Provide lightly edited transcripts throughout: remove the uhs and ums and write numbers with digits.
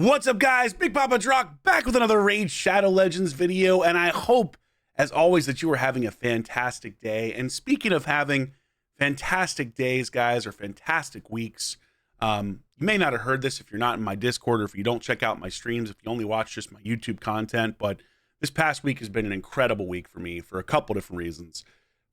What's up, guys? Big Papa Drock back with another Raid Shadow Legends video, and I hope, as always, that you are having a fantastic day. And speaking of having fantastic days, guys, or fantastic weeks, you may not have heard this if you're not in my Discord or if you don't check out my streams, if you only watch just my YouTube content, but this past week has been an incredible week for me for a couple different reasons.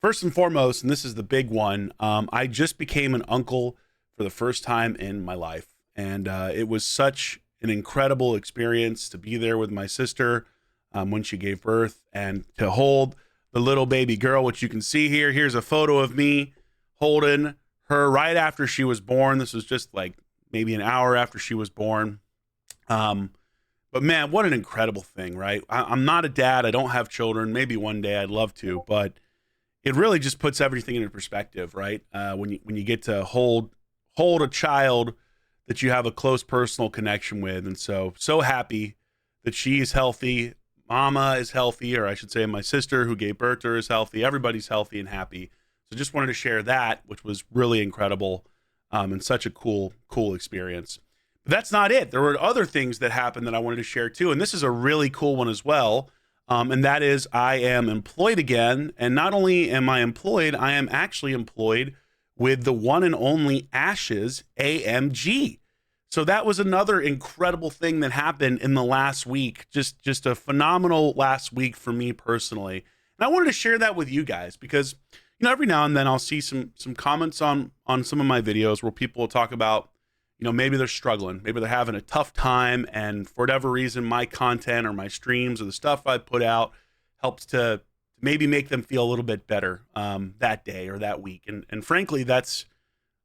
First and foremost, and this is the big one, I just became an uncle for the first time in my life, and it was such an incredible experience to be there with my sister when she gave birth and to hold the little baby girl, which you can see here. Here's a photo of me holding her right after she was born. This was just like maybe an hour after she was born. But man, what an incredible thing, right? I'm not a dad. I don't have children. Maybe one day I'd love to, but it really just puts everything into perspective, right? When you get to hold a child that you have a close personal connection with. And so happy that she is healthy. Mama is healthy, or I should say my sister who gave birth to her is healthy. Everybody's healthy and happy. So just wanted to share that, which was really incredible and such a cool experience. But that's not it. There were other things that happened that I wanted to share too. And this is a really cool one as well. And that is I am employed again. And not only am I employed, I am actually employed with the one and only Ashes AMG. So that was another incredible thing that happened in the last week. Just a phenomenal last week for me personally. And I wanted to share that with you guys because, you know, every now and then I'll see some comments on some of my videos where people will talk about, you know, maybe they're struggling, maybe they're having a tough time, and for whatever reason, my content or my streams or the stuff I put out helps to maybe make them feel a little bit better that day or that week. And frankly, that's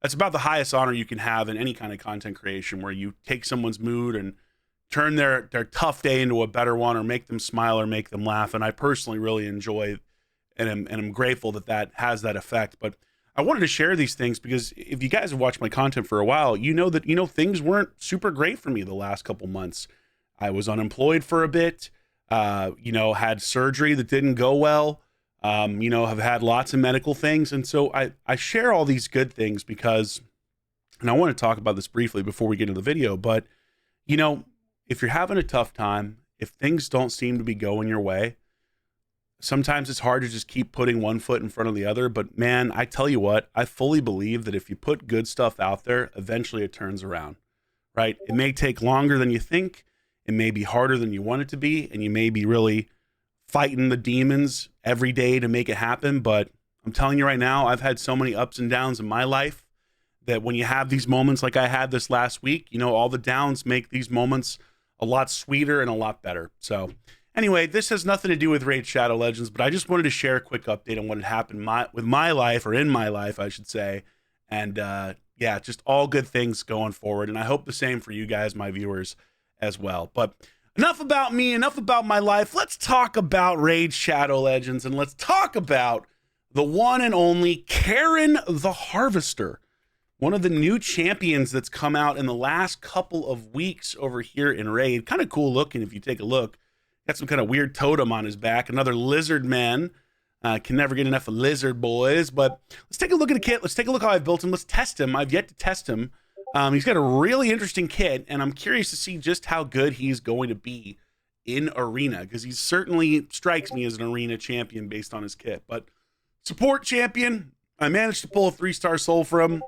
about the highest honor you can have in any kind of content creation, where you take someone's mood and turn their tough day into a better one, or make them smile or make them laugh. And I personally really enjoy and I'm grateful that has that effect. But I wanted to share these things because if you guys have watched my content for a while, you know that, things weren't super great for me the last couple months. I was unemployed for a bit, had surgery that didn't go well, have had lots of medical things. And so I share all these good things because, and I want to talk about this briefly before we get into the video, but, if you're having a tough time, if things don't seem to be going your way, sometimes it's hard to just keep putting one foot in front of the other. But man, I tell you what, I fully believe that if you put good stuff out there, eventually it turns around, right? It may take longer than you think. It may be harder than you want it to be. And you may be really fighting the demons every day to make it happen. But I'm telling you right now, I've had so many ups and downs in my life that when you have these moments like I had this last week, all the downs make these moments a lot sweeter and a lot better. So anyway, this has nothing to do with Raid Shadow Legends, but I just wanted to share a quick update on what had happened with my life, or in my life, I should say. And yeah, just all good things going forward. And I hope the same for you guys, my viewers, as well. But enough about me, enough about my life. Let's talk about Raid Shadow Legends, and let's talk about the one and only Kerin the Harvester, one of the new champions that's come out in the last couple of weeks over here in Raid. Kind of cool looking if you take a look. Got some kind of weird totem on his back. Another lizard man. Can never get enough of lizard boys. But let's take a look at the kit. Let's take a look how I've built him. Let's test him. I've yet to test him. He's got a really interesting kit, and I'm curious to see just how good he's going to be in arena, because he certainly strikes me as an arena champion based on his kit. But support champion, I managed to pull a 3-star soul for him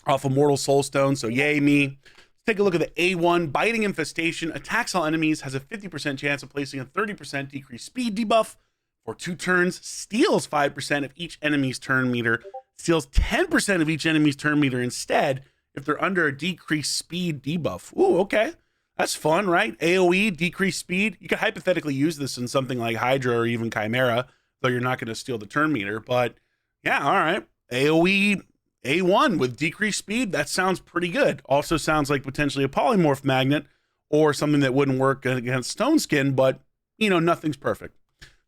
off of Mortal Soulstone, so yay me. Take a look at the A1. Biting Infestation attacks all enemies, has a 50% chance of placing a 30% decreased speed debuff for 2 turns, steals 5% of each enemy's turn meter, steals 10% of each enemy's turn meter instead if they're under a decreased speed debuff. Ooh, okay. That's fun, right? AoE, decreased speed. You could hypothetically use this in something like Hydra or even Chimera, though you're not going to steal the turn meter. But yeah, all right. AoE A1 with decreased speed, that sounds pretty good. Also sounds like potentially a polymorph magnet or something that wouldn't work against Stone Skin, but nothing's perfect.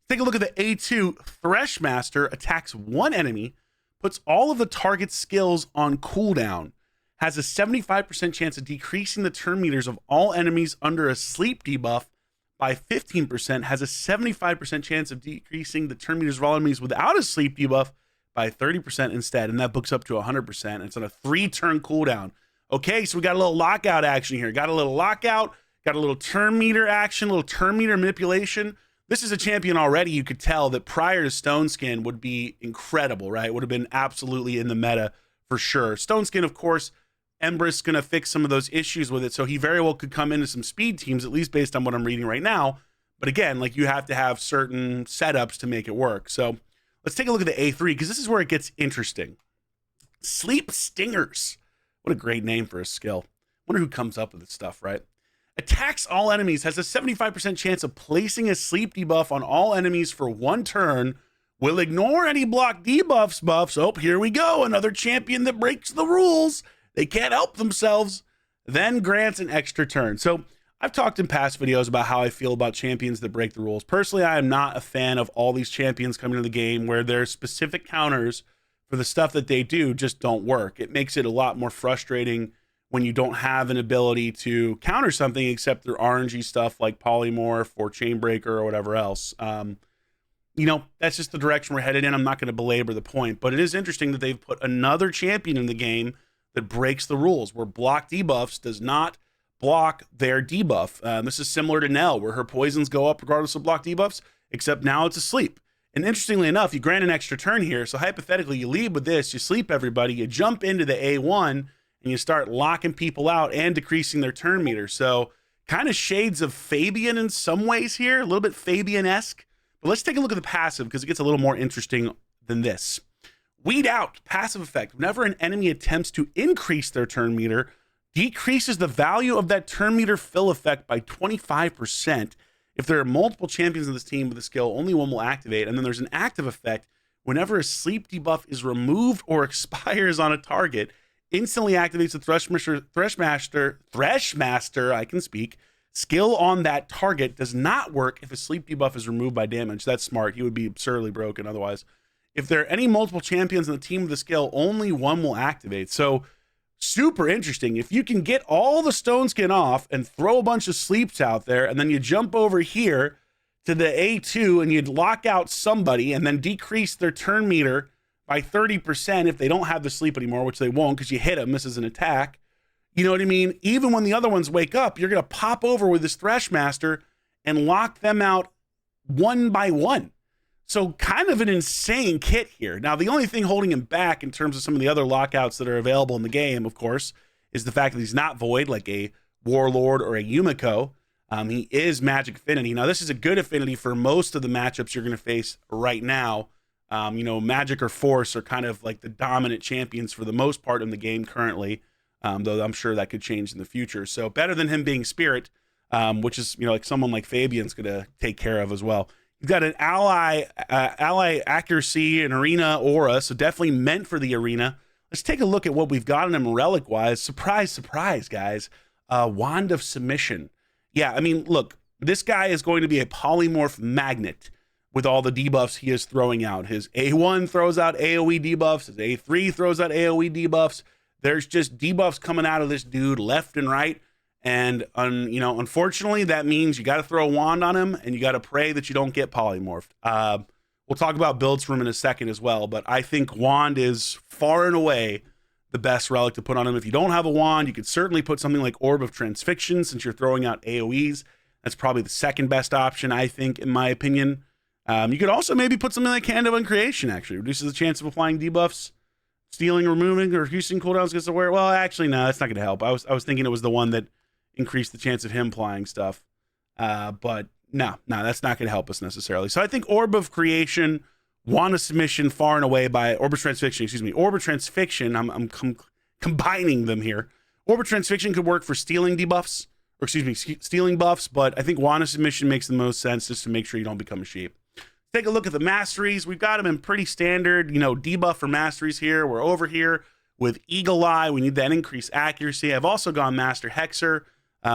Take a look at the A2. Threshmaster attacks one enemy, puts all of the target's skills on cooldown, has a 75% chance of decreasing the turn meters of all enemies under a sleep debuff by 15%, has a 75% chance of decreasing the turn meters of all enemies without a sleep debuff by 30% instead, and that books up to 100%. It's on a 3-turn cooldown. Okay, so we got a little lockout action here. Got a little lockout, Got a little turn meter action, a little turn meter manipulation. This is a champion already you could tell that prior to Stone Skin would be incredible, right? Would have been absolutely in the meta for sure. Stone Skin, of course, Embrys going to fix some of those issues with it, so he very well could come into some speed teams, at least based on what I'm reading right now. But again, like, you have to have certain setups to make it work. So let's take a look at the A3, because this is where it gets interesting. Sleep Stingers. What a great name for a skill. Wonder who comes up with this stuff, right? Attacks all enemies, has a 75% chance of placing a sleep debuff on all enemies for 1 turn, will ignore any block buffs. Oh, here we go. Another champion that breaks the rules. They can't help themselves. Then grants an extra turn. So I've talked in past videos about how I feel about champions that break the rules. Personally, I am not a fan of all these champions coming to the game where their specific counters for the stuff that they do just don't work. It makes it a lot more frustrating when you don't have an ability to counter something except through RNG stuff like Polymorph or Chainbreaker or whatever else. You know, that's just the direction we're headed in. I'm not going to belabor the point, but it is interesting that they've put another champion in the game that breaks the rules, where block debuffs does not block their debuff. This is similar to Nell, where her poisons go up regardless of block debuffs, except now it's a sleep. And interestingly enough, you grant an extra turn here. So hypothetically, you lead with this, you sleep everybody, you jump into the A1, and you start locking people out and decreasing their turn meter. So kind of shades of Fabian in some ways here, a little bit Fabian-esque. But let's take a look at the passive, because it gets a little more interesting than this. Weed Out, passive effect. Whenever an enemy attempts to increase their turn meter, decreases the value of that turn meter fill effect by 25%. If there are multiple champions in this team with the skill, only one will activate. And then there's an active effect. Whenever a sleep debuff is removed or expires on a target, instantly activates the Threshmaster, I can speak, skill on that target. Does not work if a sleep debuff is removed by damage. That's smart. He would be absurdly broken otherwise. If there are any multiple champions in the team with the skill, only one will activate. So super interesting. If you can get all the Stone Skin off and throw a bunch of sleeps out there, and then you jump over here to the A2 and you'd lock out somebody and then decrease their turn meter by 30% if they don't have the sleep anymore, which they won't because you hit them. This is an attack. You know what I mean? Even when the other ones wake up, you're going to pop over with this Threshmaster and lock them out one by one. So kind of an insane kit here. Now, the only thing holding him back in terms of some of the other lockouts that are available in the game, of course, is the fact that he's not void like a Warlord or a Yumiko. He is Magic Affinity. Now, this is a good affinity for most of the matchups you're going to face right now. You know, Magic or Force are kind of like the dominant champions for the most part in the game currently, though I'm sure that could change in the future. So better than him being Spirit, which is, you know, like someone like Fabian's going to take care of as well. You've got an ally accuracy and arena aura, so definitely meant for the arena. Let's take a look at what we've got in him relic-wise. Surprise, surprise, guys. Wand of Submission. Yeah, I mean, look, this guy is going to be a polymorph magnet with all the debuffs he is throwing out. His A1 throws out AoE debuffs. His A3 throws out AoE debuffs. There's just debuffs coming out of this dude left and right. And, you know, unfortunately, that means you got to throw a wand on him and you got to pray that you don't get polymorphed. We'll talk about builds for him in a second as well, but I think wand is far and away the best relic to put on him. If you don't have a wand, you could certainly put something like Orb of Transfixion since you're throwing out AoEs. That's probably the second best option, I think, in my opinion. You could also maybe put something like Hand of Uncreation, actually. Reduces the chance of applying debuffs, stealing, removing, or reducing cooldowns against the wearer. Well, actually, no, that's not going to help. I was thinking it was the one that increased the chance of him applying stuff. But no, that's not going to help us necessarily. So I think Orb of Creation, Wand of Submission far and away by Orb of Transfixion, excuse me. Orb of Transfixion, I'm combining them here. Orb of Transfixion could work for stealing debuffs, or excuse me, stealing buffs, but I think Wand of Submission makes the most sense just to make sure you don't become a sheep. Take a look at the masteries. We've got them in pretty standard, you know, debuff for masteries here. We're over here with Eagle Eye. We need that increased accuracy. I've also gone Master Hexer,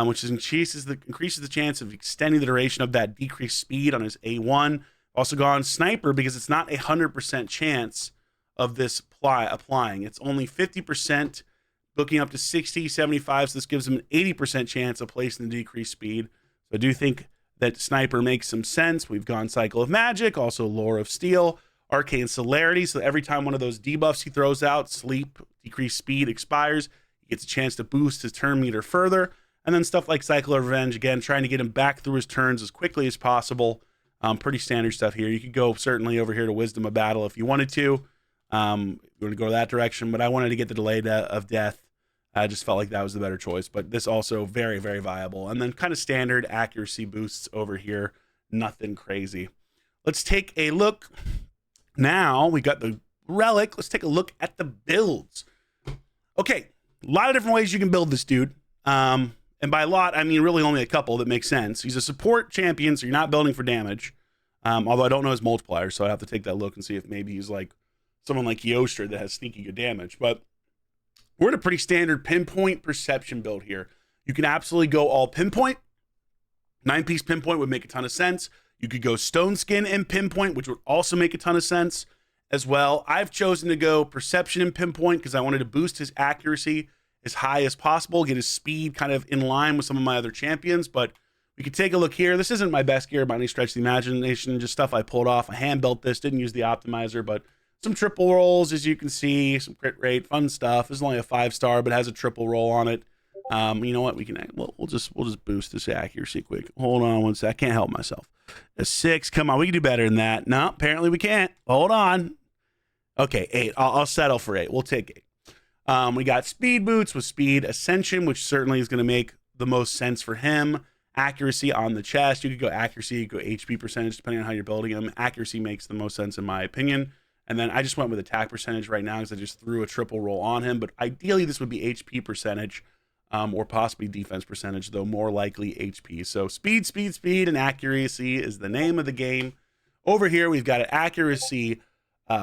which increases the chance of extending the duration of that decreased speed on his A1. Also gone Sniper because it's not 100% chance of this applying. It's only 50%, booking up to 60, 75. So this gives him an 80% chance of placing the decreased speed. So I do think that Sniper makes some sense. We've gone Cycle of Magic, also Lore of Steel, Arcane Celerity. So every time one of those debuffs he throws out, sleep, decreased speed expires, he gets a chance to boost his turn meter further. And then stuff like Cycle of Revenge, again, trying to get him back through his turns as quickly as possible. Pretty standard stuff here. You could go certainly over here to Wisdom of Battle if you wanted to. You want to go that direction, but I wanted to get the Delay of Death. I just felt like that was the better choice, but this also very, very viable. And then kind of standard accuracy boosts over here. Nothing crazy. Let's take a look. Now we got the Relic. Let's take a look at the builds. Okay, a lot of different ways you can build this dude. And by a lot, I mean really only a couple that make sense. He's a support champion, so you're not building for damage. Although I don't know his multiplier, so I have to take that look and see if maybe he's like someone like Yoster that has sneaky good damage. But we're in a pretty standard pinpoint perception build here. You can absolutely go all pinpoint. 9-piece pinpoint would make a ton of sense. You could go stone skin and pinpoint, which would also make a ton of sense as well. I've chosen to go perception and pinpoint because I wanted to boost his accuracy as high as possible, get his speed kind of in line with some of my other champions. But we could take a look here. This isn't my best gear by any stretch of the imagination, just stuff I pulled off. I hand built this, didn't use the optimizer, but some triple rolls, as you can see, some crit rate, fun stuff. This is only a 5-star, but has a triple roll on it. You know what? We can, we'll just boost this accuracy quick. Hold on one sec. I can't help myself. A 6. Come on, we can do better than that. No, apparently we can't. Hold on. Okay, 8. I'll settle for 8. We'll take 8. We got speed boots with speed ascension, which certainly is going to make the most sense for him. Accuracy on the chest. You could go accuracy, you could go HP percentage, depending on how you're building him. Accuracy makes the most sense in my opinion. And then I just went with attack percentage right now because I just threw a triple roll on him. But ideally, this would be HP percentage or possibly defense percentage, though more likely HP. So speed, speed, speed, and accuracy is the name of the game. Over here, we've got an accuracy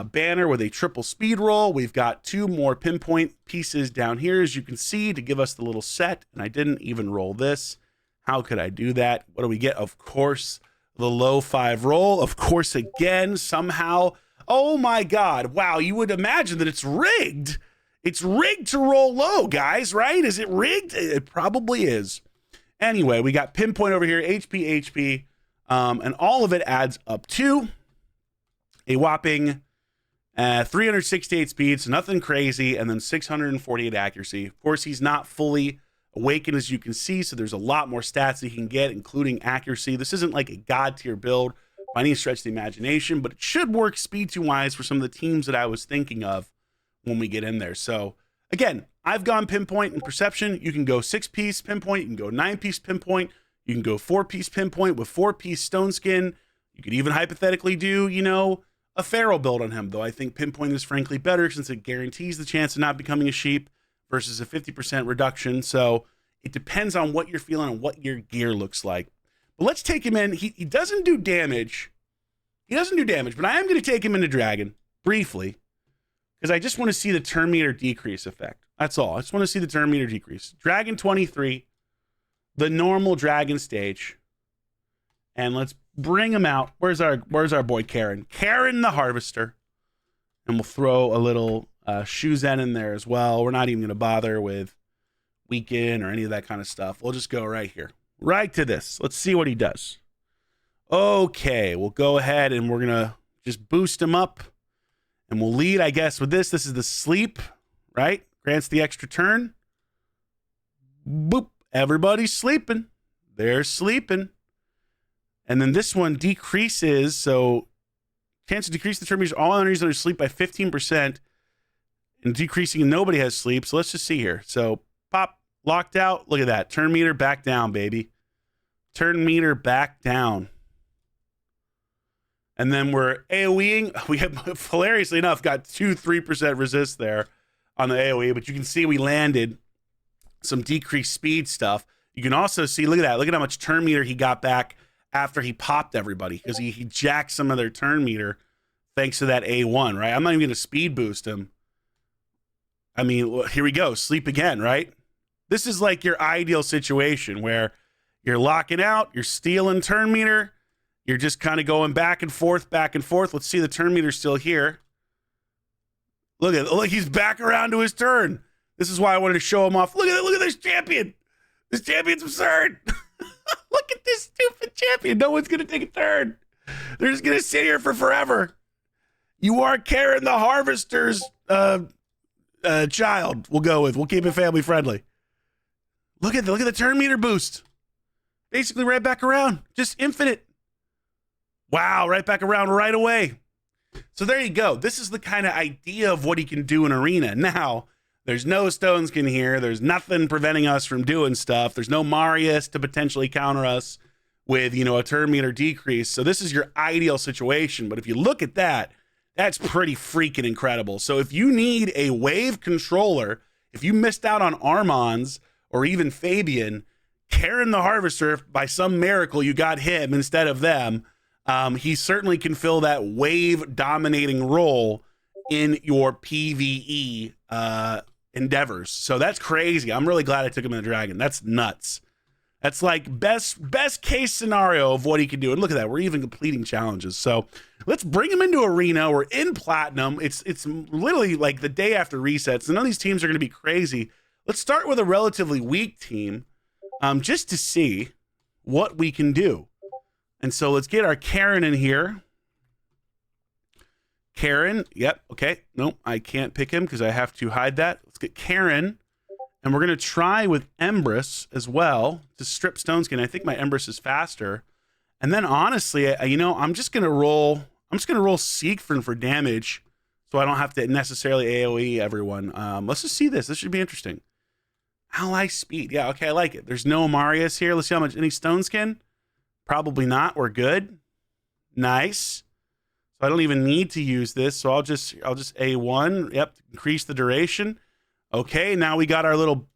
banner with a triple speed roll. We've got 2 more pinpoint pieces down here, as you can see, to give us the little set. And I didn't even roll this. How could I do that? What do we get? Of course, the low 5 roll. Of course, again, somehow. Oh my God. Wow. You would imagine that it's rigged. It's rigged to roll low, guys, right? Is it rigged? It probably is. Anyway, we got pinpoint over here, HP, and all of it adds up to a whopping 368 speed, so nothing crazy, and then 648 accuracy. Of course, he's not fully awakened, as you can see, so there's a lot more stats that he can get, including accuracy. This isn't like a god tier build by any stretch of the imagination, but it should work speed 2-wise for some of the teams that I was thinking of when we get in there. So again, I've gone pinpoint and perception. You can go 6-piece pinpoint, you can go 9-piece pinpoint, you can go 4-piece pinpoint with 4-piece stone skin. You could even hypothetically do, you know, a feral build on him, though I think pinpoint is frankly better since it guarantees the chance of not becoming a sheep versus a 50% reduction. So it depends on what you're feeling and what your gear looks like. But let's take him in. He doesn't do damage. He doesn't do damage, but I am going to take him into Dragon briefly because I just want to see the turn meter decrease effect. That's all. I just want to see the turn meter decrease. Dragon 23, the normal Dragon stage. And let's bring him out. Where's our boy Kerin? Kerin the Harvester. And we'll throw a little Shuzen in there as well. We're not even going to bother with weaken or any of that kind of stuff. We'll just go right here. Right to this. Let's see what he does. Okay, we'll go ahead and we're going to just boost him up. And we'll lead, I guess, with this. This is the sleep, right? Grants the extra turn. Boop. Everybody's sleeping. They're sleeping. And then this one decreases, so chance to decrease the turn meters, all enemies under sleep by 15%, and decreasing and nobody has sleep. So let's just see here. So pop, locked out. Look at that. Turn meter back down, baby. Turn meter back down. And then we're AoEing. We have, hilariously enough, got 2-3% resist there on the AoE, but you can see we landed some decreased speed stuff. You can also see, look at that. Look at how much turn meter he got back after he popped everybody, because he jacked some of their turn meter thanks to that A1, right? I'm not even going to speed boost him. I mean, here we go. Sleep again, right? This is like your ideal situation where you're locking out, you're stealing turn meter, you're just kind of going back and forth, back and forth. Let's see, the turn meter's still here. Look, he's back around to his turn. This is why I wanted to show him off. Look at this champion. This champion's absurd. Look at this stupid champion. No one's going to take a turn. They're just going to sit here for forever. You are Kerin the Harvester's child, we'll go with. We'll keep it family friendly. Look at the turn meter boost. Basically right back around. Just infinite. Wow, right back around right away. So there you go. This is the kind of idea of what he can do in Arena. Now, there's no Stone Skin here. There's nothing preventing us from doing stuff. There's no Marius to potentially counter us with, you know, a turn meter decrease. So this is your ideal situation. But if you look at that, that's pretty freaking incredible. So if you need a wave controller, if you missed out on Armand's or even Fabian, Kerin the Harvester, by some miracle, you got him instead of them. He certainly can fill that wave dominating role in your PvE endeavors. So that's crazy. I'm really glad I took him in the Dragon. That's nuts. That's like best case scenario of what he can do. And look at that. We're even completing challenges. So let's bring him into Arena. We're in Platinum. It's literally like the day after resets. None of these teams are going to be crazy. Let's start with a relatively weak team just to see what we can do. And so let's get our Kerin in here. Kerin, yep, okay. Nope, I can't pick him because I have to hide that. Let's get Kerin. And we're going to try with Empress as well to strip Stone Skin. I think my Empress is faster. And then honestly, you know, I'm just going to roll Siegfried for damage so I don't have to necessarily AoE everyone. Let's just see this. This should be interesting. Ally speed. Yeah, okay, I like it. There's no Marius here. Let's see how much. Any Stone Skin? Probably not. We're good. Nice. So I don't even need to use this. So I'll just A1. Yep, increase the duration. Okay, now we got our little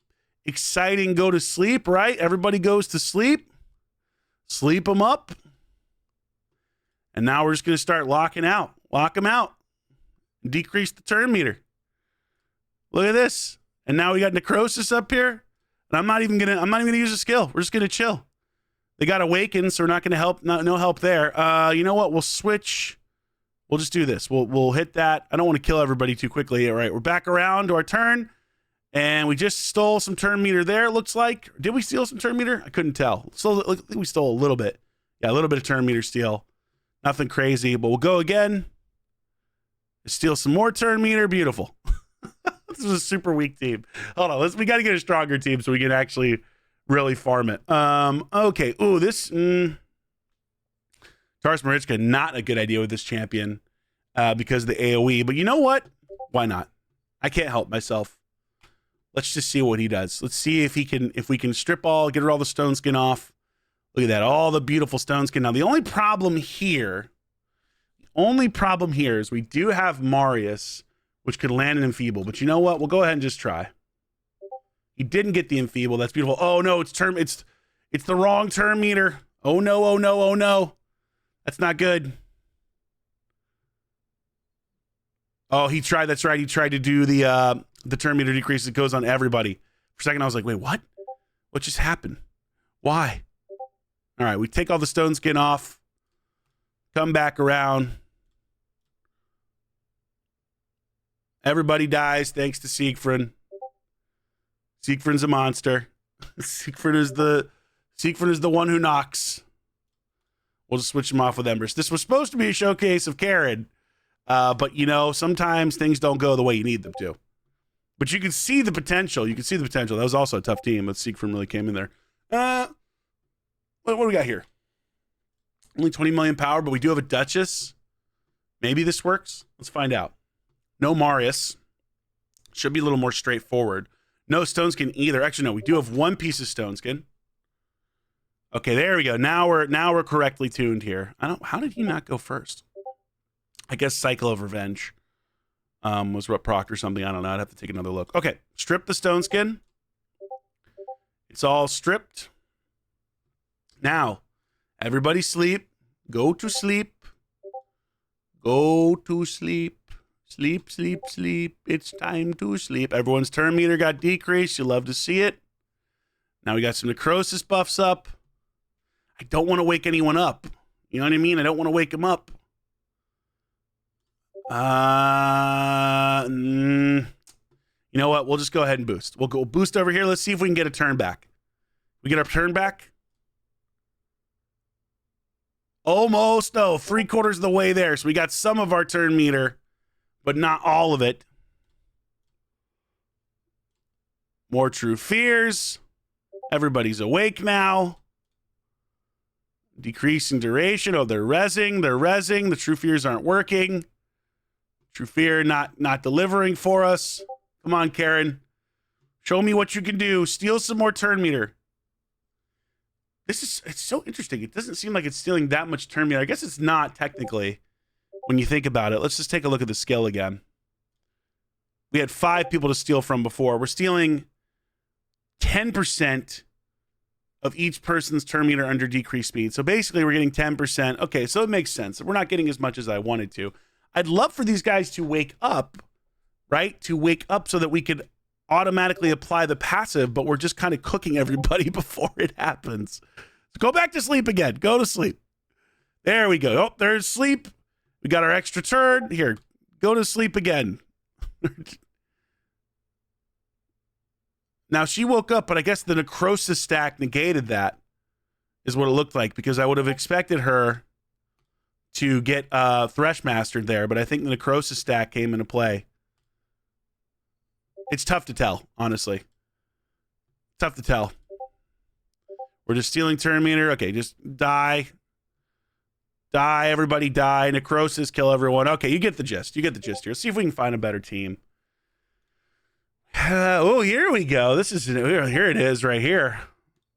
exciting go to sleep, right? Everybody goes to sleep. Sleep them up. And now we're just going to start locking out. Lock them out. Decrease the turn meter. Look at this. And now we got Necrosis up here. And I'm not even gonna use a skill. We're just gonna chill. They got Awaken, so we're not gonna help. No help there. You know what? We'll switch. We'll just do this. We'll hit that. I don't want to kill everybody too quickly. All right, we're back around to our turn. And we just stole some turn meter there, it looks like. Did we steal some turn meter? I couldn't tell. So I think we stole a little bit. Yeah, a little bit of turn meter steal. Nothing crazy, but we'll go again. Steal some more turn meter. Beautiful. This is a super weak team. Hold on, we got to get a stronger team so we can actually really farm it. Okay. Ooh, this Taurus Marichka, not a good idea with this champion because of the AoE. But you know what? Why not? I can't help myself. Let's just see what he does. Let's see if we can strip get all the Stone Skin off. Look at that, all the beautiful Stone Skin. Now the only problem here is we do have Marius, which could land an Enfeeble. But you know what? We'll go ahead and just try. He didn't get the Enfeeble. That's beautiful. Oh no, it's the wrong turn meter. Oh no, oh no, oh no. That's not good. Oh, he tried. That's right. He tried to do the turn meter decrease that goes on everybody. For a second, I was like, wait, what? What just happened? Why? All right, we take all the Stone Skin off. Come back around. Everybody dies thanks to Siegfried. Siegfried's a monster. Siegfried is the one who knocks. We'll just switch him off with Empress. This was supposed to be a showcase of Kerin, but you know, sometimes things don't go the way you need them to. But you can see the potential. That was also a tough team, but Siegfried really came in there. What do we got here? Only 20 million power, but we do have a Duchess. Maybe this works. Let's find out. No Marius. Should be a little more straightforward. No Stone Skin either. Actually, no, we do have one piece of Stone Skin. Okay, there we go. Now we're correctly tuned here. How did he not go first? I guess Cycle of Revenge was what proc or something. I don't know. I'd have to take another look. Okay, strip the Stone Skin. It's all stripped. Now, everybody sleep. Go to sleep. Go to sleep. Sleep, sleep, sleep. It's time to sleep. Everyone's turn meter got decreased. You love to see it. Now we got some Necrosis buffs up. I don't want to wake anyone up. You know what I mean? I don't want to wake them up. You know what? We'll just go ahead and boost. We'll go boost over here. Let's see if we can get a turn back. We get our turn back. Almost. Oh, 3/4 of the way there. So we got some of our turn meter, but not all of it. More True Fears. Everybody's awake now. Decreasing duration. Oh, they're rezzing. They're rezzing. The True Fears aren't working. True Fear not delivering for us. Come on, Kerin. Show me what you can do. Steal some more turn meter. It's so interesting. It doesn't seem like it's stealing that much turn meter. I guess it's not technically when you think about it. Let's just take a look at the skill again. We had 5 people to steal from before. We're stealing 10% of each person's turn meter under decreased speed. So basically we're getting 10%. Okay, so it makes sense. We're not getting as much as I wanted to. I'd love for these guys to wake up, right? To wake up so that we could automatically apply the passive, but we're just kind of cooking everybody before it happens. So go back to sleep again. Go to sleep. There we go. Oh, there's sleep. We got our extra turn. Here, go to sleep again. Now, she woke up, but I guess the necrosis stack negated that, is what it looked like, because I would have expected her to get Thresh Mastered there, but I think the necrosis stack came into play. It's tough to tell, honestly. Tough to tell. We're just stealing turn meter. Okay, just die. Die, everybody die. Necrosis, kill everyone. Okay, you get the gist. You get the gist here. Let's see if we can find a better team. Oh, here we go. This is, here it is right here.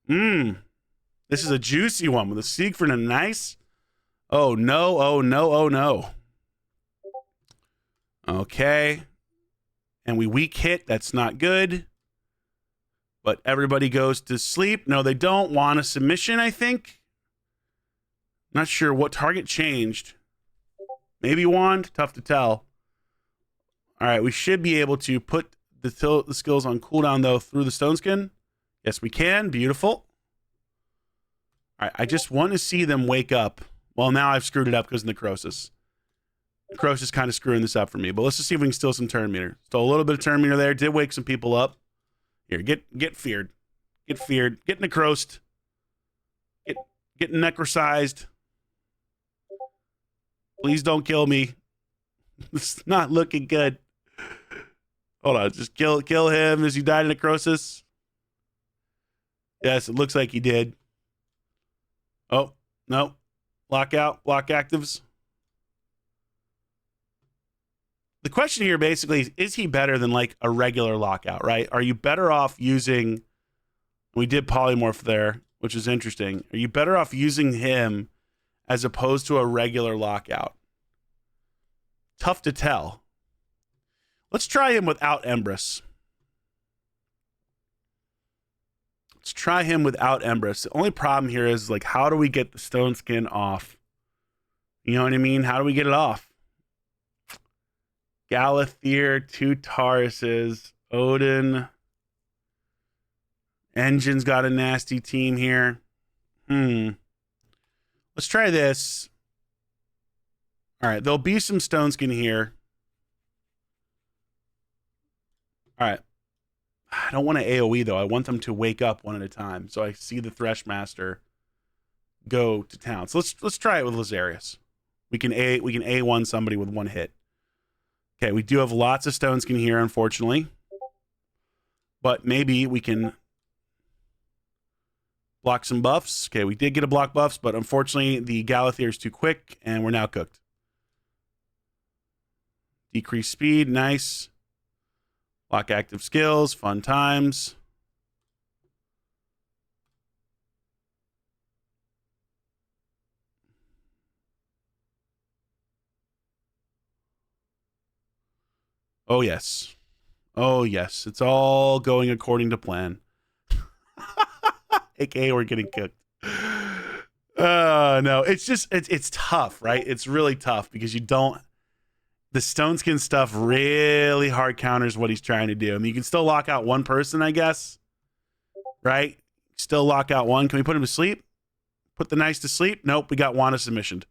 This is a juicy one with a Siegfried and a nice. Oh, no. Oh, no. Oh, no. Okay. And we weak hit. That's not good. But everybody goes to sleep. No, they don't want a submission, I think. Not sure what target changed. Maybe wand. Tough to tell. All right, we should be able to put the skills on cooldown, though, through the Stone Skin. Yes, we can. Beautiful. All right, I just want to see them wake up. Well, now I've screwed it up because of Necrosis. Necrosis is kind of screwing this up for me. But let's just see if we can steal some turn meter. Stole a little bit of turn meter there. Did wake some people up. Here, get feared. Get feared. Get necrosed. Get necrosized. Please don't kill me. It's not looking good. Hold on, just kill him. As he died of necrosis? Yes, it looks like he did. Oh, no. Lockout, block actives. The question here basically is he better than like a regular lockout, right? Are you better off using, we did polymorph there, which is interesting. Are you better off using him as opposed to a regular lockout? Tough to tell. Let's try him without Empress. Let's try him without Empress. The only problem here is, like, how do we get the Stone Skin off? You know what I mean? How do we get it off? Galathier, 2 Tauruses, Odin. Engine's got a nasty team here. Let's try this. All right, there'll be some Stone Skin here. All right. I don't want to AoE, though. I want them to wake up one at a time. So I see the Thresh Master go to town. So let's try it with Lazarius. We can A1 somebody with 1 hit. Okay, we do have lots of Stone Skin here, unfortunately. But maybe we can block some buffs. Okay, we did get a block buffs, but unfortunately the Galathier is too quick, and we're now cooked. Decreased speed, nice. Block active skills, fun times. Oh, yes. Oh, yes. It's all going according to plan. AKA, we're getting cooked. No, it's just, it's tough, right? It's really tough because you don't, the Stone Skin stuff really hard counters what he's trying to do. I mean, you can still lock out one person, I guess, right? Still lock out one. Can we put him to sleep? Put the Nice to sleep? Nope, we got Wanda submissioned.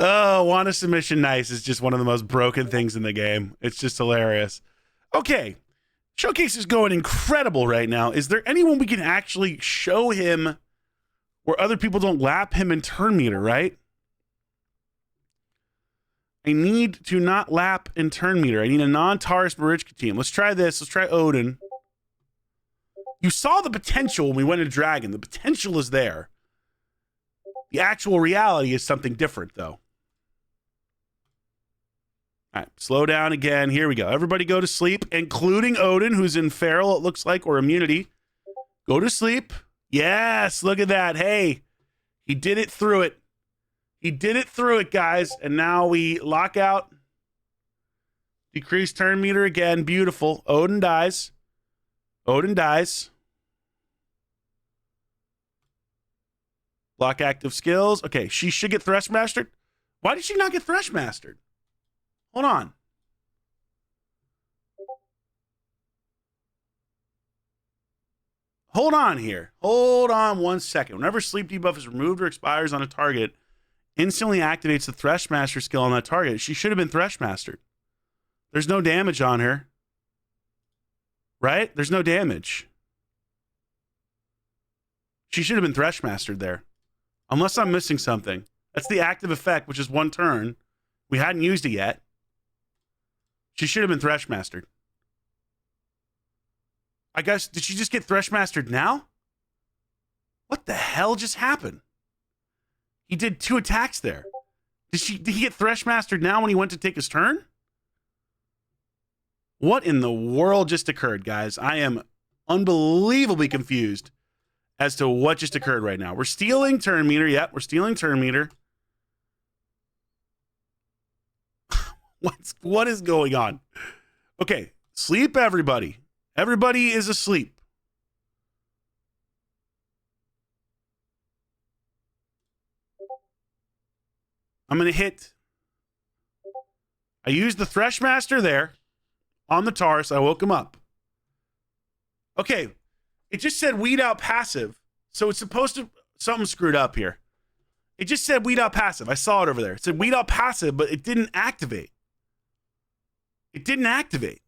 Oh, Wanda submission Nice is just one of the most broken things in the game. It's just hilarious. Okay, Showcase is going incredible right now. Is there anyone we can actually show him where other people don't lap him in turn meter, right? I need to not lap and turn meter. I need a non-Taurus Marichka team. Let's try this. Let's try Odin. You saw the potential when we went to Dragon. The potential is there. The actual reality is something different, though. All right, slow down again. Here we go. Everybody go to sleep, including Odin, who's in Feral, it looks like, or Immunity. Go to sleep. Yes, look at that. Hey, he did it through it. He did it through it, guys. And now we lock out. Decrease turn meter again. Beautiful. Odin dies. Odin dies. Block active skills. Okay, she should get Thresh Mastered. Why did she not get Thresh Mastered? Hold on. Hold on here. Hold on 1 second. Whenever sleep debuff is removed or expires on a target, instantly activates the Thresh Master skill on that target. She should have been Thresh Mastered. There's no damage on her. Right? There's no damage. She should have been Thresh Mastered there. Unless I'm missing something. That's the active effect, which is 1 turn. We hadn't used it yet. She should have been Thresh Mastered. I guess, did she just get Thresh Mastered now? What the hell just happened? He did 2 attacks there. Did he get Thresh Mastered now when he went to take his turn? What in the world just occurred, guys? I am unbelievably confused as to what just occurred right now. We're stealing turn meter. Yep, we're stealing turn meter. What is going on? Okay, sleep, everybody. Everybody is asleep. I'm going to hit. I used the Thresh Master there on the Taurus. I woke him up. Okay, it just said weed out passive. So it's supposed to, something screwed up here. It just said weed out passive. I saw it over there. It said weed out passive, but it didn't activate. It didn't activate.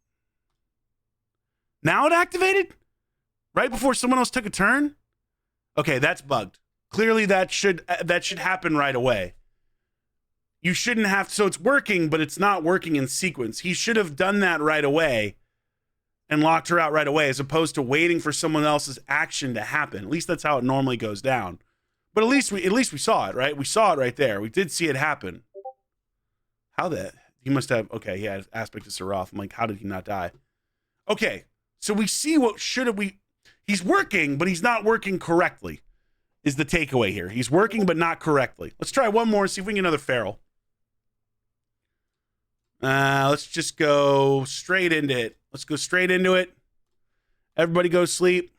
Now it activated? Right before someone else took a turn? Okay, that's bugged. Clearly that should happen right away. You shouldn't have, so it's working, but it's not working in sequence. He should have done that right away and locked her out right away, as opposed to waiting for someone else's action to happen. At least that's how it normally goes down. But at least we saw it, right? We saw it right there. We did see it happen. How the, he must have, okay, he had aspect of Seraph. I'm like, how did he not die? Okay, so we see what should have he's working, but he's not working correctly, is the takeaway here. He's working, but not correctly. Let's try one more and see if we can get another Feral. Let's just go straight into it. Let's go straight into it. Everybody go sleep.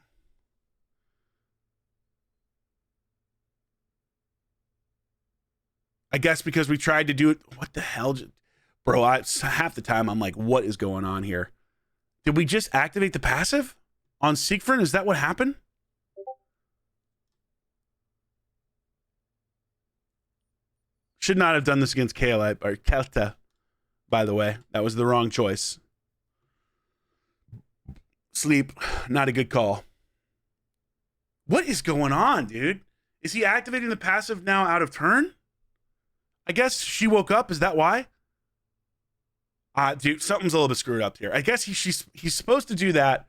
I guess because we tried to do it. What the hell? Bro, half the time I'm like, what is going on here? Did we just activate the passive on Siegfried? Is that what happened? Should not have done this against Kayla or Kelta, by the way. That was the wrong choice. Sleep, not a good call. What is going on, dude? Is he activating the passive now out of turn? I guess she woke up. Is that why? Dude, something's a little bit screwed up here. I guess he's supposed to do that.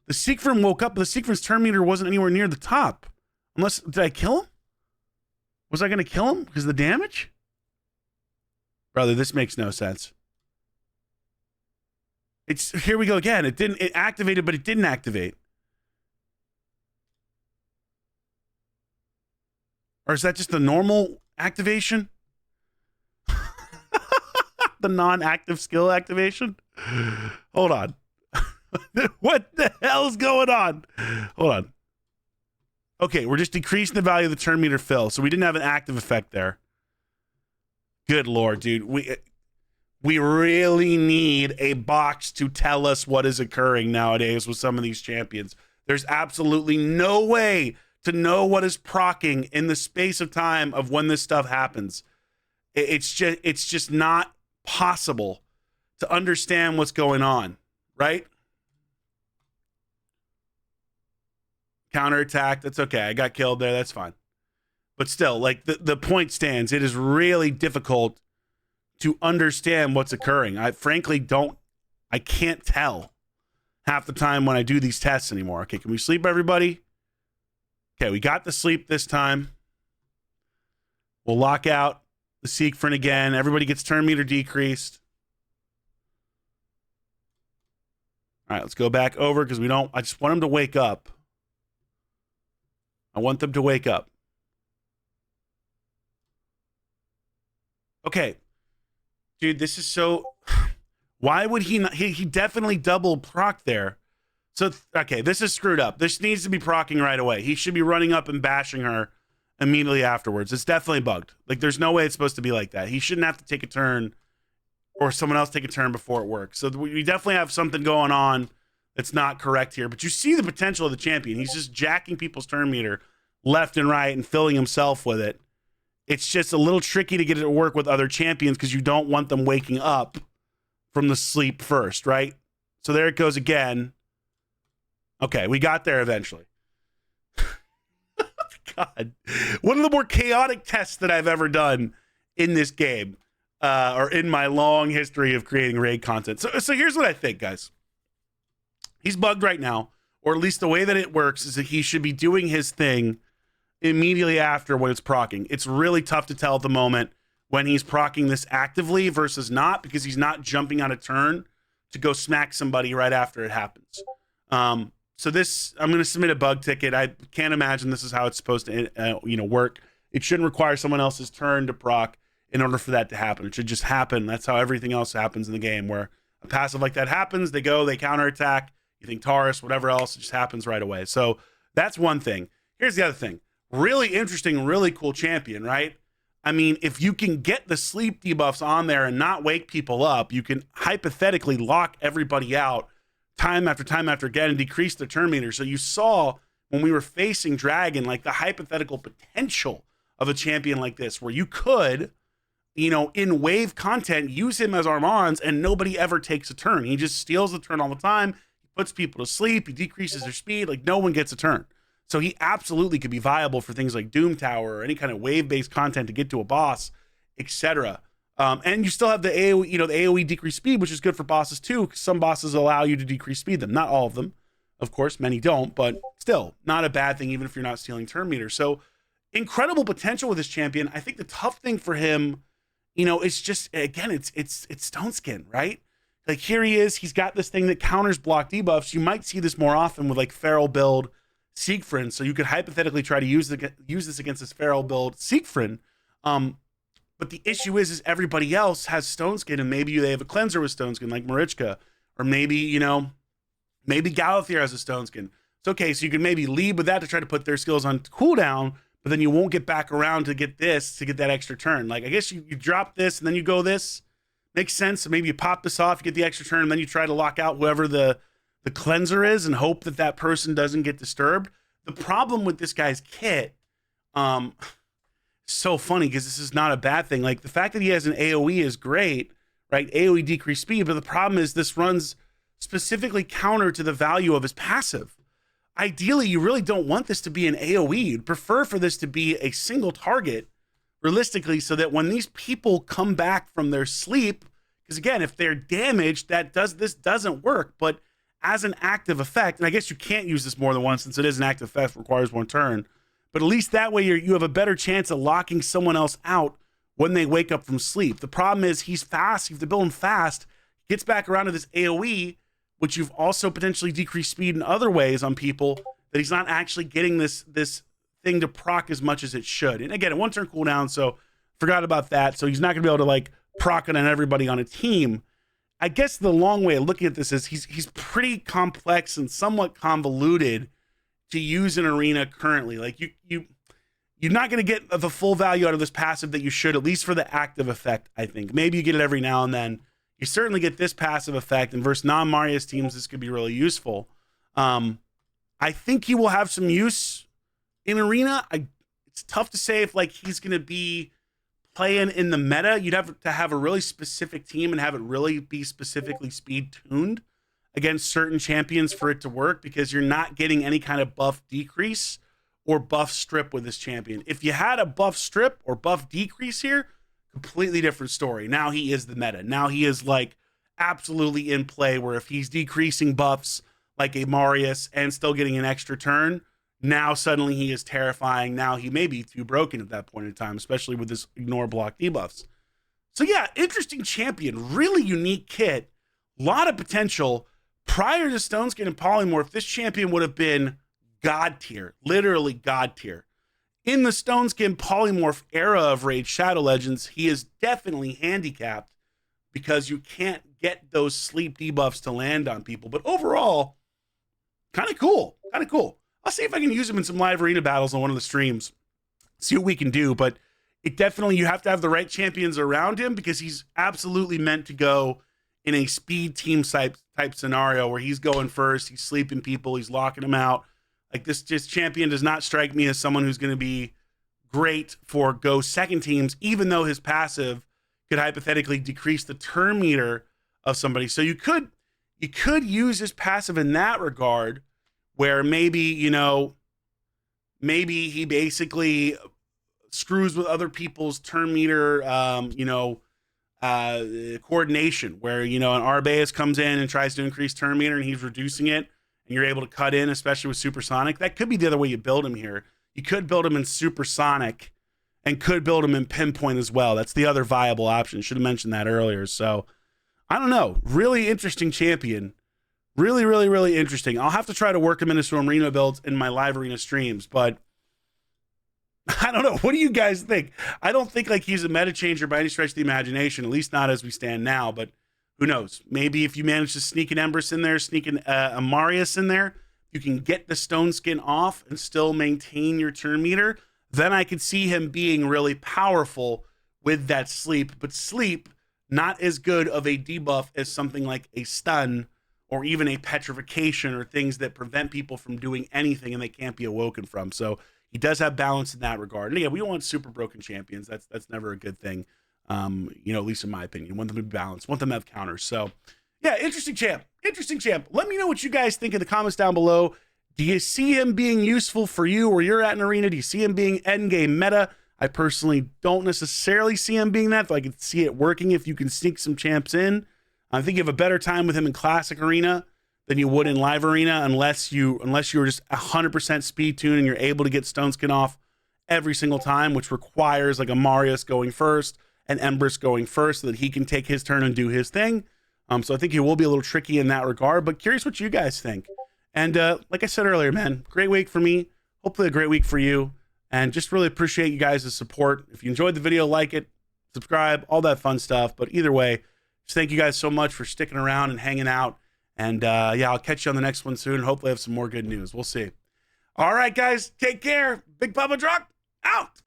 The Siegfried woke up, but the Siegfried's turn meter wasn't anywhere near the top. Unless, did I kill him? Was I going to kill him because of the damage? Brother, this makes no sense. Here we go again. It activated, but it didn't activate. Or is that just the normal activation? The non-active skill activation? Hold on. What the hell's going on? Hold on. Okay, we're just decreasing the value of the turn meter fill, so we didn't have an active effect there. Good Lord, dude. We really need a box to tell us what is occurring nowadays with some of these champions. There's absolutely no way to know what is proccing in the space of time of when this stuff happens. It's just not possible to understand what's going on, right? Counterattack, that's okay. I got killed there, that's fine. But still, like the point stands, it is really difficult to understand what's occurring. I frankly I can't tell half the time when I do these tests anymore. Okay, can we sleep, everybody? Okay, we got the sleep this time. We'll lock out the Siegfried again. Everybody gets turn meter decreased. All right, let's go back over because I just want them to wake up. I want them to wake up. Okay. Dude, this is so... Why would he not? He definitely double proc there. So, okay, this is screwed up. This needs to be procking right away. He should be running up and bashing her immediately afterwards. It's definitely bugged. Like, there's no way it's supposed to be like that. He shouldn't have to take a turn or someone else take a turn before it works. So we definitely have something going on that's not correct here. But you see the potential of the champion. He's just jacking people's turn meter left and right and filling himself with it. It's just a little tricky to get it to work with other champions because you don't want them waking up from the sleep first, right? So there it goes again. Okay, we got there eventually. God, one of the more chaotic tests that I've ever done in this game, or in my long history of creating raid content. So here's what I think, guys. He's bugged right now, or at least the way that it works is that he should be doing his thing immediately after when it's procking. It's really tough to tell at the moment when he's procking this actively versus not, because he's not jumping on a turn to go smack somebody right after it happens. So this, I'm going to submit a bug ticket. I can't imagine this is how it's supposed to, work. It shouldn't require someone else's turn to proc in order for that to happen. It should just happen. That's how everything else happens in the game, where a passive like that happens, they counterattack, you think Taurus, whatever else, it just happens right away. So that's one thing. Here's the other thing. Really interesting, really cool champion, right? I mean, if you can get the sleep debuffs on there and not wake people up, you can hypothetically lock everybody out time after time after again and decrease the turn meter. So you saw when we were facing Dragon, like the hypothetical potential of a champion like this, where you could, in wave content, use him as Armands and nobody ever takes a turn. He just steals the turn all the time. He puts people to sleep. He decreases their speed. Like, no one gets a turn. So he absolutely could be viable for things like Doom Tower or any kind of wave-based content to get to a boss, etc. And you still have the AoE, the AoE decrease speed, which is good for bosses too, because some bosses allow you to decrease speed them. Not all of them, of course, many don't, but still not a bad thing, even if you're not stealing turn meter. So incredible potential with this champion. I think the tough thing for him, it's just, again, it's Stone Skin, right? Like, here he is. He's got this thing that counters block debuffs. You might see this more often with like Feral build Siegfried. So you could hypothetically try to use this against this Feral build Siegfried. But the issue is everybody else has Stone Skin, and maybe they have a cleanser with Stone Skin like Marichka, or maybe, maybe Galathier has a Stone Skin. It's okay. So you can maybe lead with that to try to put their skills on cooldown, but then you won't get back around to get that extra turn. Like, I guess you drop this and then you go this. Makes sense. So maybe you pop this off, you get the extra turn, and then you try to lock out whoever the cleanser is and hope that person doesn't get disturbed. The problem with this guy's kit, so funny because this is not a bad thing. Like, the fact that he has an AoE is great, right? AoE decrease speed, but the problem is this runs specifically counter to the value of his passive. Ideally, you really don't want this to be an AoE. You'd prefer for this to be a single target, realistically, so that when these people come back from their sleep, because again, if they're damaged, this doesn't work. But as an active effect, and I guess you can't use this more than once since it is an active effect, requires one turn, but at least that way you have a better chance of locking someone else out when they wake up from sleep. The problem is he's fast. You have to build him fast, gets back around to this AoE, which you've also potentially decreased speed in other ways on people, that he's not actually getting this thing to proc as much as it should. And again, it one turn cooldown, so forgot about that. So he's not gonna be able to like proc it on everybody on a team. I guess the long way of looking at this is he's pretty complex and somewhat convoluted to use in arena currently. Like, you're not going to get the full value out of this passive that you should, at least for the active effect, I think. Maybe you get it every now and then. You certainly get this passive effect, and versus non-Marius teams, this could be really useful. I think he will have some use in arena. It's tough to say if like he's going to be playing in the meta. You'd have to have a really specific team and have it really be specifically speed tuned against certain champions for it to work, because you're not getting any kind of buff decrease or buff strip with this champion. If you had a buff strip or buff decrease here, completely different story. Now he is the meta. Now he is like absolutely in play, where if he's decreasing buffs like a Marius and still getting an extra turn, now suddenly he is terrifying. Now he may be too broken at that point in time, especially with his ignore block debuffs. So yeah, interesting champion, really unique kit, a lot of potential. Prior to Stone Skin and Polymorph, this champion would have been God tier, literally God tier. In the Stone Skin Polymorph era of Raid Shadow Legends, he is definitely handicapped because you can't get those sleep debuffs to land on people. But overall, kind of cool, kind of cool. I'll see if I can use him in some live arena battles on one of the streams, see what we can do. But it definitely, you have to have the right champions around him, because he's absolutely meant to go in a speed team type scenario where he's going first, he's sleeping people, he's locking them out. Like this champion does not strike me as someone who's going to be great for go second teams, even though his passive could hypothetically decrease the turn meter of somebody. So you could use his passive in that regard, where maybe, you know, maybe he basically screws with other people's turn meter, coordination, where, you know, an Arbaeus comes in and tries to increase turn meter and he's reducing it, and you're able to cut in, especially with Supersonic. That could be the other way you build him here. You could build him in Supersonic and could build him in Pinpoint as well. That's the other viable option. Should have mentioned that earlier. So I don't know. Really interesting champion. Really, really, really interesting. I'll have to try to work him into some arena builds in my live arena streams, but I don't know. What do you guys think? I don't think like he's a meta changer by any stretch of the imagination, at least not as we stand now, but who knows? Maybe if you manage to sneak an Empress in there, sneak an Marius in there, you can get the Stone Skin off and still maintain your turn meter, then I could see him being really powerful with that sleep. But sleep, not as good of a debuff as something like a stun or even a petrification, or things that prevent people from doing anything and they can't be awoken from. So he does have balance in that regard. And yeah, we don't want super broken champions. That's never a good thing. You know, at least in my opinion. You want them to be balanced, want them to have counters. So yeah, interesting champ. Interesting champ. Let me know what you guys think in the comments down below. Do you see him being useful for you where you're at in arena? Do you see him being endgame meta? I personally don't necessarily see him being that, though I can see it working if you can sneak some champs in. I think you have a better time with him in classic arena than you would in live arena, unless you were just 100% speed tune and you're able to get Stone Skin off every single time, which requires like a Marius going first and Empress going first so that he can take his turn and do his thing. So I think it will be a little tricky in that regard, but curious what you guys think. And like I said earlier, man, great week for me. Hopefully a great week for you. And just really appreciate you guys' support. If you enjoyed the video, like it, subscribe, all that fun stuff. But either way, just thank you guys so much for sticking around and hanging out. And yeah, I'll catch you on the next one soon. Hopefully have some more good news. We'll see. All right, guys, take care. Big Papa Drock out.